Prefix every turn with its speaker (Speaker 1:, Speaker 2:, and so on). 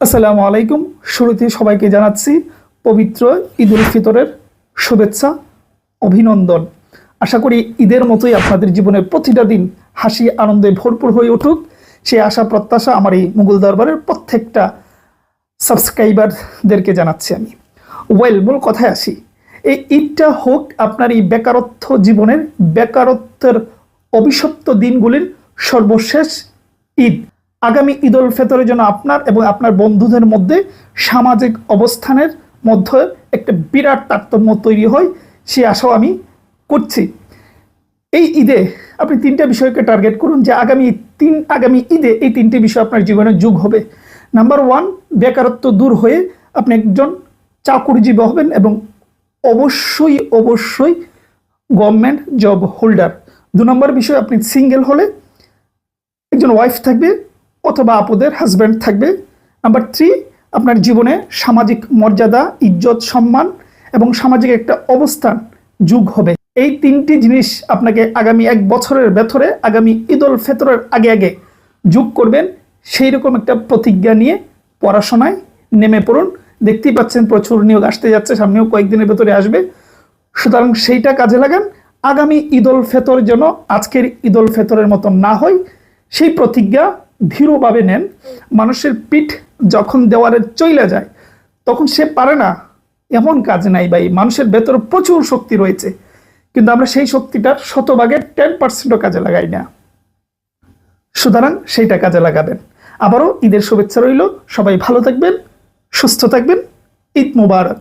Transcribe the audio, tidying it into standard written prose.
Speaker 1: আসসালামু আলাইকুম। শুরুতে সবাইকে জানাচ্ছি পবিত্র ঈদ উল ফিতরের শুভেচ্ছা, অভিনন্দন। আশা করি ঈদের মতোই আপনাদের জীবনের প্রতিটা দিন হাসি আনন্দে ভরপুর হয়ে উঠুক, সেই আশা প্রত্যাশা আমার এই মুঘল দরবারের প্রত্যেকটা সাবস্ক্রাইবারদেরকে জানাচ্ছি আমি। মূল কথায় আসি, এই ঈদটা হোক আপনার এই বেকারত্ব জীবনের, বেকারত্বের অভিশপ্ত দিনগুলির সর্বশেষ ঈদ। আগামী ঈদ উল ফিতরের জন্য আপনার এবং আপনার বন্ধুদের মধ্যে সামাজিক অবস্থানের মধ্যে একটা বিরাট তারতম্য তৈরি হয়, সে আশাও আমি করছি। এই ঈদে আপনি তিনটা বিষয়কে টার্গেট করুন যে আগামী ঈদে এই তিনটে বিষয় আপনার জীবনে যোগ হবে। নাম্বার 1, বেকারত্ব দূর হয়ে আপনি একজন চাকুরিজীবী হবেন এবং অবশ্যই গভর্নমেন্ট জব হোল্ডার। 2 নম্বর বিষয়, আপনি সিঙ্গেল হলে একজন ওয়াইফ থাকবে অথবা আপুদের হাজব্যান্ড থাকবে। নাম্বার 3, আপনার জীবনে সামাজিক মর্যাদা, ইজ্জত, সম্মান এবং সামাজিক একটা অবস্থান যোগ হবে। এই তিনটি জিনিস আপনাকে আগামী 1 বছরের ভেতরে আগামী ঈদ উল ফিতরের আগে যোগ করবেন। সেই রকম একটা প্রতিজ্ঞা নিয়ে পড়াশোনায় নেমে পড়ুন। দেখতেই পাচ্ছেন প্রচুর নিয়োগ আসতে যাচ্ছে, সামনেও কয়েকদিনের ভেতরে আসবে। সুতরাং সেইটা কাজে লাগান। আগামী ঈদ উল ফিতর যেন আজকের ঈদ উল ফিতরের মতো না হয়, সেই প্রতিজ্ঞা ধীরভাবে নেন। মানুষের পিঠ যখন দেওয়ালে চইলা যায় তখন সে পারে না, এমন কাজ নাই ভাই। মানুষের ভেতরে প্রচুর শক্তি রয়েছে, কিন্তু আমরা সেই শক্তিটার 10% কাজে লাগাই না। সুতরাং সেইটা কাজে লাগাবেন। আবারও ঈদের শুভেচ্ছা রইল। সবাই ভালো থাকবেন, সুস্থ থাকবেন। ঈদ মুবারক।